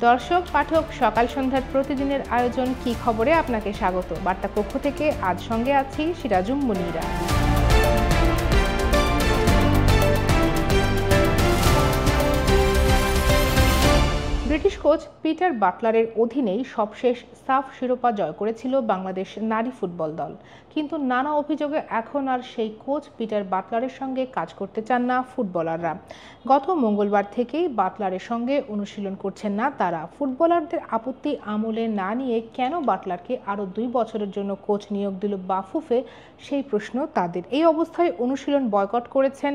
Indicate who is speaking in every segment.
Speaker 1: দর্শক পাঠক সকাল সন্ধ্যার প্রতিদিনের আয়োজন কি খবরে আপনাকে স্বাগত। বার্তা কক্ষ থেকে আজ সঙ্গে আছি সিরাজুম মুনিরা। ব্রিটিশ কোচ পিটার বাটলারের অধীনেই সবশেষ সাফ শিরোপা জয় করেছিল বাংলাদেশ নারী ফুটবল দল, কিন্তু নানা অভিযোগে এখন আর সেই কোচ পিটার বাটলারের সঙ্গে কাজ করতে চান না ফুটবলাররা। গত মঙ্গলবার থেকেই বাটলারের সঙ্গে অনুশীলন করছেন না তারা। ফুটবলারদের আপত্তি আমলে না নিয়ে কেন বাটলারকে আরও 2 বছরের জন্য কোচ নিয়োগ দিল বাফুফে, সেই প্রশ্ন তাদের। এই অবস্থায় অনুশীলন বয়কট করেছেন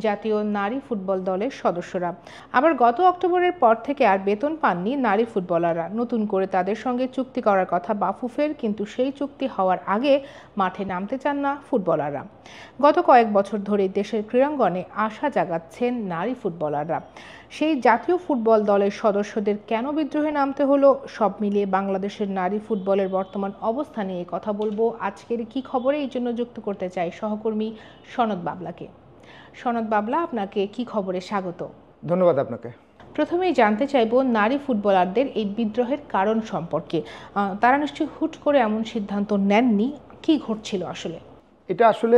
Speaker 1: জাতীয় নারী ফুটবল দলের সদস্যরা। আবার গত অক্টোবরের পর থেকে আর বেতন পাননি নারী ফুটবলাররা। নতুন করে তাদের সঙ্গে চুক্তি করার কথা বাফুফের, কিন্তু সেই চুক্তি হওয়ার আগে মাঠে নামতে চান না ফুটবলাররা। গত কয়েক বছর ধরে দেশের ক্রীড়াঙ্গনে আশা জাগাচ্ছেন নারী ফুটবলাররা। সেই জাতীয় ফুটবল দলের সদস্যদের কেন বিদ্রোহে নামতে হলো, সব মিলিয়ে বাংলাদেশের নারী ফুটবলের বর্তমান অবস্থা নিয়ে কথা বলবো আজকের কি খবরে। এই জন্য যুক্ত করতে চাই সহকর্মী সনদ বাবলাকে। সনদ বাবলা, আপনাকে কি খবরে স্বাগত।
Speaker 2: ধন্যবাদ আপনাকে।
Speaker 1: প্রথমেই জানতে চাইব নারী ফুটবলারদের এই বিদ্রোহের কারণ সম্পর্কে। তারা নিশ্চয়ই হুট করে এমন সিদ্ধান্ত নেননি, কি ঘটছিল আসলে?
Speaker 2: এটা আসলে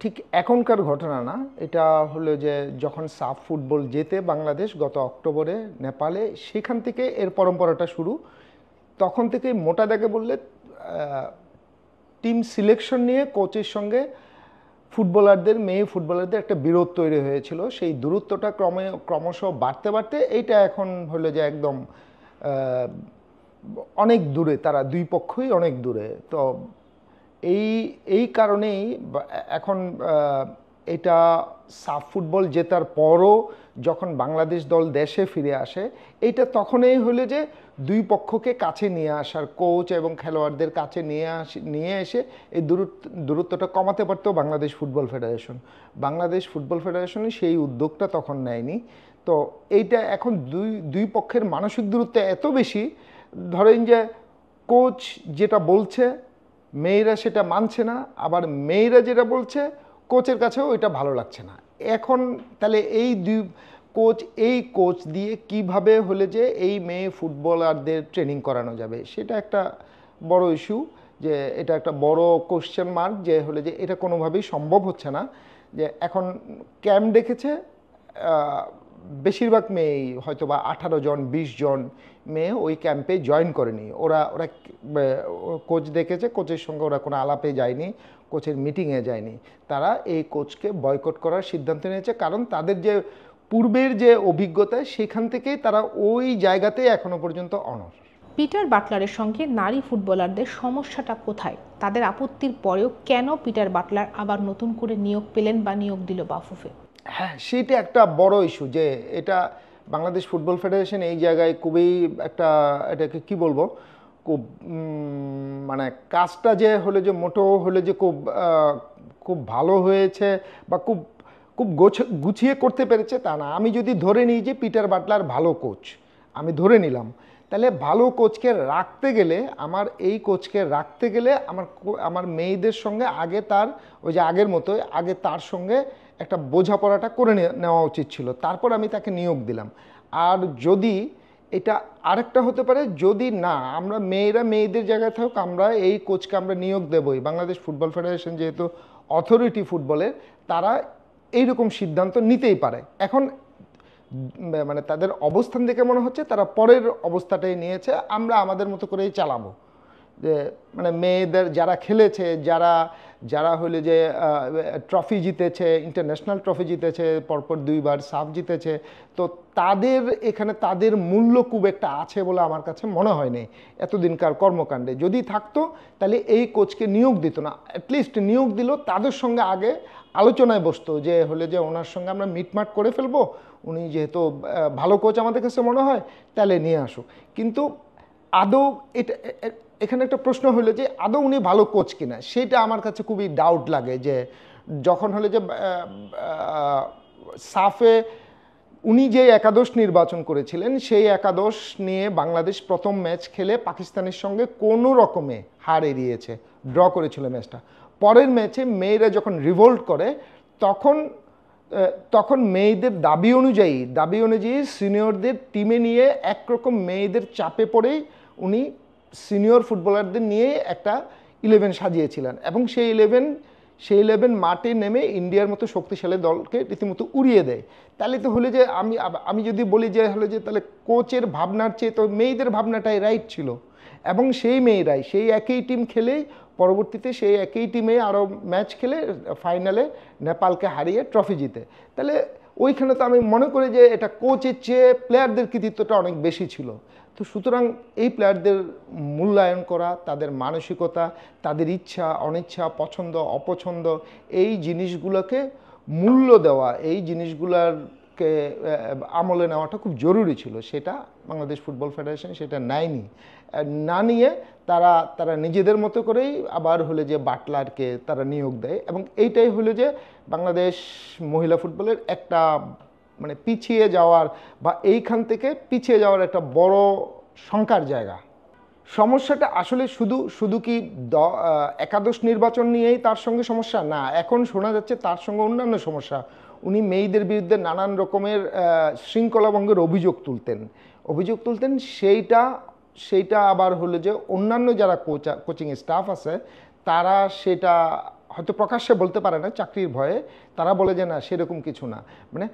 Speaker 2: ঠিক এখনকার ঘটনা না, এটা হলো যে যখন সাফ ফুটবল জেতে বাংলাদেশ গত অক্টোবরে নেপালে, সেখান থেকে এর পরম্পরাটা শুরু। তখন থেকে মোটা দাগে বললে টিম সিলেকশন নিয়ে কোচের সঙ্গে ফুটবলারদের, মেয়ে ফুটবলারদের একটা বিরোধ তৈরি হয়েছিল। সেই দূরত্বটা ক্রমশ বাড়তে বাড়তে এইটা এখন হলো যে একদম অনেক দূরে, তারা দুই পক্ষই অনেক দূরে। তো এই কারণেই এখন এটা সাফ ফুটবল জেতার পরও যখন বাংলাদেশ দল দেশে ফিরে আসে, এইটা তখনই হলো যে দুই পক্ষকে কাছে নিয়ে আসার, কোচ এবং খেলোয়াড়দের কাছে নিয়ে এসে এই দূরত্বটা কমাতে পারতো Bangladesh football federation. Bangladesh football ফেডারেশনে সেই উদ্যোগটা তখন নেয়নি। তো এইটা এখন দুই পক্ষের মানসিক দূরত্ব এত বেশি, ধরেন যে কোচ যেটা বলছে মেয়েরা সেটা মানছে না, আবার মেয়েরা যেটা বলছে কোচের কাছেও এটা ভালো লাগছে না। এখন তাহলে এই কোচ দিয়ে কিভাবে হলে যে এই মেয়ে ফুটবলারদের ট্রেনিং করানো যাবে, সেটা একটা বড় ইস্যু। যে এটা একটা বড় কোশ্চেন মার্ক, যে হলে যে এটা কোনোভাবেই সম্ভব হচ্ছে না। যে এখন ক্যাম্প ডেকেছে, বেশিরভাগ মেয়েই হয়তো বা 18 জন 20 জন মেয়ে ওই ক্যাম্পে জয়েন করেনি। ওরা কোচ দেখেছে, কোচের সঙ্গে ওরা কোনো আলাপে যায়নি, কোচের মিটিংয়ে যায়নি। তারা এই কোচকে বয়কট করার সিদ্ধান্ত নিয়েছে, কারণ তাদের যে পূর্বের যে অভিজ্ঞতা সেখান থেকেই তারা ওই জায়গাতেই এখনো পর্যন্ত অনড়।
Speaker 1: পিটার বাটলারের সঙ্গে নারী ফুটবলারদের সমস্যাটা কোথায়? তাদের আপত্তির পরেও কেন পিটার বাটলার আবার নতুন করে নিয়োগ পেলেন বা নিয়োগ দিল বাফুফে?
Speaker 2: হ্যাঁ, সেটা একটা বড় ইস্যু। যে এটা বাংলাদেশ ফুটবল ফেডারেশন এই জায়গায় খুবই একটা, এটাকে কি বলবো, খুব মানে কাজটা যে হলো যে মোটো হলো যে খুব ভালো হয়েছে বা খুব গুছিয়ে করতে পেরেছে তা না। আমি যদি ধরে নিই যে পিটার বাটলার ভালো কোচ, আমি ধরে নিলাম, তাহলে ভালো কোচকে রাখতে গেলে, এই কোচকে রাখতে গেলে আমার মেয়েদের সঙ্গে আগে তার ওই যে আগের মতোই আগে তার সঙ্গে একটা বোঝাপড়াটা করে নেওয়া উচিত ছিল, তারপর আমি তাকে নিয়োগ দিলাম। আর যদি এটা আরেকটা হতে পারে, যদি না আমরা মেয়েদের জায়গায় থাকুক, আমরা এই কোচকে আমরা নিয়োগ দেবই। বাংলাদেশ ফুটবল ফেডারেশন যেহেতু অথরিটি ফুটবলের, তারা এইরকম সিদ্ধান্ত নিতেই পারে। এখন মানে তাদের অবস্থান দেখে মনে হচ্ছে তারা পরের অবস্থাটাই নিয়েছে, আমরা আমাদের মতো করেই চালাবো। যে মানে মেয়েদের যারা খেলেছে, যারা হলে যে ট্রফি জিতেছে, ইন্টারন্যাশনাল ট্রফি জিতেছে, পরপর 2 বার সাফ জিতেছে, তো তাদের এখানে তাদের মূল্য খুব একটা আছে বলে আমার কাছে মনে হয়নি এতদিনকার কর্মকাণ্ডে। যদি থাকতো তাহলে এই কোচকে নিয়োগ দিত না, অ্যাটলিস্ট নিয়োগ দিল তাদের সঙ্গে আগে আলোচনায় বসতো, যে হলে যে ওনার সঙ্গে আমরা মিটমাট করে ফেলবো, উনি যেহেতু ভালো কোচ আমাদের কাছে মনে হয়, তাহলে নিয়ে আসুক। কিন্তু আদৌ এখানে একটা প্রশ্ন হলো যে আদৌ উনি ভালো কোচ কিনা, সেটা আমার কাছে খুবই ডাউট লাগে। যে যখন হলে যে সাফে উনি যে একাদশ নির্বাচন করেছিলেন, সেই একাদশ নিয়ে বাংলাদেশ প্রথম ম্যাচ খেলে পাকিস্তানের সঙ্গে কোনো রকমে হার এড়িয়েছে, ড্র করেছিল ম্যাচটা। পরের ম্যাচে মেয়েরা যখন রিভোল্ট করে, তখন তখন মেয়েদের দাবি অনুযায়ী সিনিয়রদের টিমে নিয়ে একরকম মেয়েদের চাপে পড়েই উনি সিনিয়র ফুটবলারদের নিয়ে একটা 11 সাজিয়েছিলেন এবং সেই 11 মাঠে নেমে ইন্ডিয়ার মতো শক্তিশালী দলকে রীতিমতো উড়িয়ে দেয়। তাহলে তো হলে যে আমি যদি বলি যে হলো যে তাহলে কোচের ভাবনার চেয়ে তো মেয়েদের ভাবনাটাই রাইট ছিল এবং সেই মেয়েরাই সেই একই টিম খেলেই পরবর্তীতে সেই একই টিমে আরও ম্যাচ খেলে ফাইনালে নেপালকে হারিয়ে ট্রফি জিতে। তাহলে ওইখানে তো আমি মনে করি যে এটা কোচের চেয়ে প্লেয়ারদের কৃতিত্বটা অনেক বেশি ছিল। তো সুতরাং এই প্লেয়ারদের মূল্যায়ন করা, তাদের মানসিকতা, তাদের ইচ্ছা অনিচ্ছা, পছন্দ অপছন্দ, এই জিনিসগুলোকে মূল্য দেওয়া, এই জিনিসগুলোকে আমলে নেওয়াটা খুব জরুরি ছিল। সেটা বাংলাদেশ ফুটবল ফেডারেশন সেটা নেয়নি। না নিয়ে তারা নিজেদের মতো করেই আবার হলে যে বাটলারকে তারা নিয়োগ দেয় এবং এইটাই হলো যে বাংলাদেশ মহিলা ফুটবলের একটা মানে পিছিয়ে যাওয়ার বা এইখান থেকে পিছিয়ে যাওয়ার একটা বড় শঙ্কার জায়গা। সমস্যাটা আসলে শুধু কি একাদশ নির্বাচন নিয়েই তার সঙ্গে সমস্যা না, এখন শোনা যাচ্ছে তার সঙ্গে অন্যান্য সমস্যা। উনি মেয়েদের বিরুদ্ধে নানান রকমের শৃঙ্খলাভঙ্গের অভিযোগ তুলতেন। সেইটা আবার হলো যে অন্যান্য যারা কোচিং স্টাফ আছে তারা সেটা হয়তো প্রকাশ্যে বলতে পারে না চাকরির ভয়ে, তারা বলে যে না সেরকম কিছু না। মানে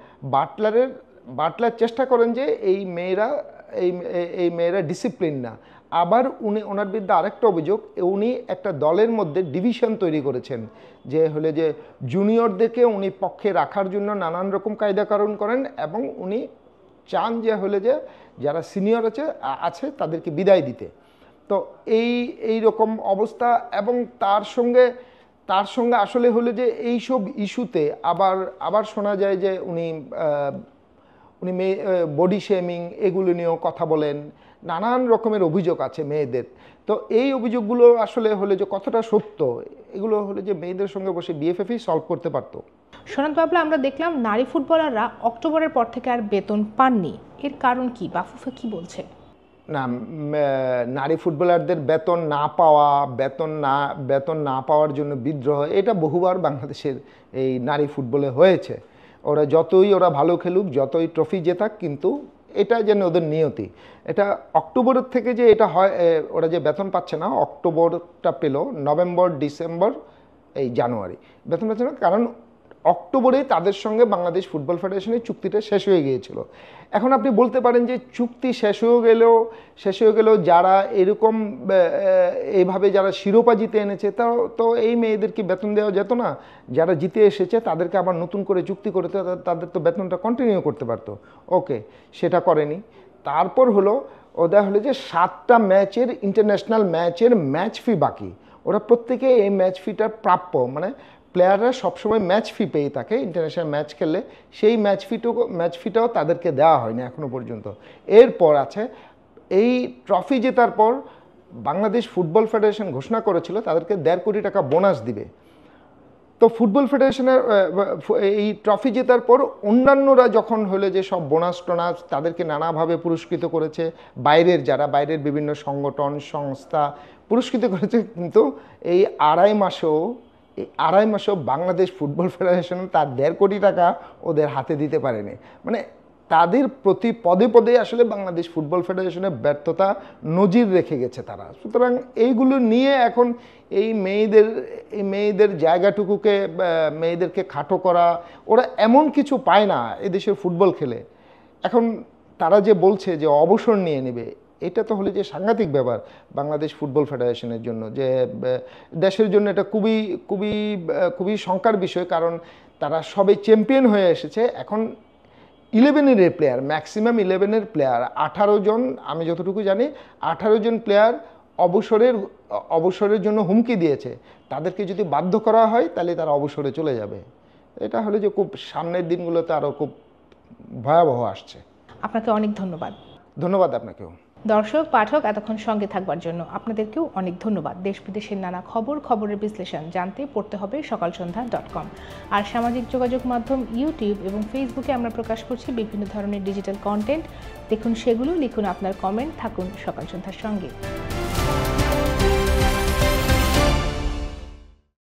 Speaker 2: বাটলার চেষ্টা করেন যে এই মেয়েরা ডিসিপ্লিন না। আবার ওনার বিরুদ্ধে আরেকটা অভিযোগ, উনি একটা দলের মধ্যে ডিভিশন তৈরি করেছেন যে হলে যে জুনিয়রদেরকে উনি পক্ষে রাখার জন্য নানান রকম কায়দাকানুন করেন এবং উনি চান যে হলে যে যারা সিনিয়র আছে তাদেরকে বিদায় দিতে। তো এই রকম অবস্থা এবং তার সঙ্গে আসলে হলো যে এইসব ইস্যুতে আবার শোনা যায় যে উনি বডি শেমিং এগুলো নিয়েও কথা বলেন, নানান রকমের অভিযোগ আছে মেয়েদের। তো এই অভিযোগগুলো আসলে হলে যে কতটা সত্য, এগুলো হলে যে মেয়েদের সঙ্গে বসে বিএফএফই সলভ করতে পারতো।
Speaker 1: সনদ বাবলা, আমরা দেখলাম নারী ফুটবলাররা অক্টোবরের পর থেকে আর বেতন পাননি, এর কারণ কি? বাফুফে কি বলছে?
Speaker 2: না, নারী ফুটবলারদের বেতন না পাওয়ার জন্য বিদ্রোহ এটা বহুবার বাংলাদেশের এই নারী ফুটবলে হয়েছে। যতই ভালো খেলুক, যতই ট্রফি জেতাক, কিন্তু এটা যেন ওদের নিয়তি। এটা অক্টোবরের থেকে যে এটা হয়, ওরা যে বেতন পাচ্ছে না, অক্টোবরটা পেল, নভেম্বর ডিসেম্বর এই জানুয়ারি বেতন পাচ্ছে না, কারণ অক্টোবরে তাদের সঙ্গে বাংলাদেশ ফুটবল ফেডারেশনের চুক্তিটা শেষ হয়ে গিয়েছিল। এখন আপনি বলতে পারেন যে চুক্তি শেষ হয়ে গেলেও যারা এরকম এইভাবে যারা শিরোপা জিতে এনেছে তো এই মেয়েদের কি বেতন দেওয়া যেত না? যারা জিতে এসেছে তাদেরকে আবার নতুন করে চুক্তি করে তাদের তো বেতনটা কন্টিনিউ করতে পারতো। ওকে, সেটা করেনি। তারপর ওদের হলো যে 7টা ম্যাচের ইন্টারন্যাশনাল ম্যাচের ম্যাচ ফি বাকি, ওরা প্রত্যেকে এই ম্যাচ ফিটা প্রাপ্য। মানে প্লেয়াররা সবসময় ম্যাচ ফি পেয়ে থাকে ইন্টারন্যাশনাল ম্যাচ খেললে, সেই ম্যাচ ফিটাও তাদেরকে দেওয়া হয়নি এখনো পর্যন্ত। এরপর আছে এই ট্রফি জেতার পর বাংলাদেশ ফুটবল ফেডারেশন ঘোষণা করেছিল তাদেরকে 1.5 কোটি টাকা বোনাস দিবে। তো ফুটবল ফেডারেশনের এই ট্রফি জেতার পর অন্যান্যরা যখন হলে যে সব বোনাস টোনাস তাদেরকে নানাভাবে পুরস্কৃত করেছে, বাইরের বিভিন্ন সংগঠন সংস্থা পুরস্কৃত করেছে, কিন্তু এই আড়াই মাসেও বাংলাদেশ ফুটবল ফেডারেশন তার 1.5 কোটি টাকা ওদের হাতে দিতে পারেনি। মানে তাদের প্রতি পদে আসলে বাংলাদেশ ফুটবল ফেডারেশনের ব্যর্থতা নজির রেখে গেছে তারা। সুতরাং এইগুলো নিয়ে এখন এই মেয়েদের জায়গাটুকুকে, মেয়েদেরকে খাটো করা, ওরা এমন কিছু পায় না এদেশের ফুটবল খেলে। এখন তারা যে বলছে যে অবসর নিয়ে নেবে, এটা তো হলে যে সাংঘাতিক ব্যাপার বাংলাদেশ ফুটবল ফেডারেশনের জন্য, যে দেশের জন্য এটা খুবই খুবই খুবই শঙ্কার বিষয়। কারণ তারা সবে চ্যাম্পিয়ন হয়ে এসেছে, এখন 11-এর প্লেয়ার, ম্যাক্সিমাম 11-এর প্লেয়ার 18 জন, আমি যতটুকু জানি 18 জন প্লেয়ার অবসরের জন্য হুমকি দিয়েছে। তাদেরকে যদি বাধ্য করা হয় তাহলে তারা অবসরে চলে যাবে। এটা হলে যে খুব সামনের দিনগুলোতে আরও খুব ভয়াবহ আসছে।
Speaker 1: আপনাকে অনেক ধন্যবাদ।
Speaker 2: ধন্যবাদ আপনাকেও।
Speaker 1: দর্শক পাঠক এতক্ষণ সঙ্গে থাকবার জন্য আপনাদেরকেও অনেক ধন্যবাদ। দেশ বিদেশের নানা খবরের বিশ্লেষণ জানতে পড়তে হবে সকালসন্ধ্যা.com। আর সামাজিক যোগাযোগ মাধ্যম ইউটিউব এবং ফেসবুকে আমরা প্রকাশ করছি বিভিন্ন ধরনের ডিজিটাল কন্টেন্ট। দেখুন সেগুলো, লিখুন আপনার কমেন্ট, থাকুন সকাল সন্ধ্যার সঙ্গে।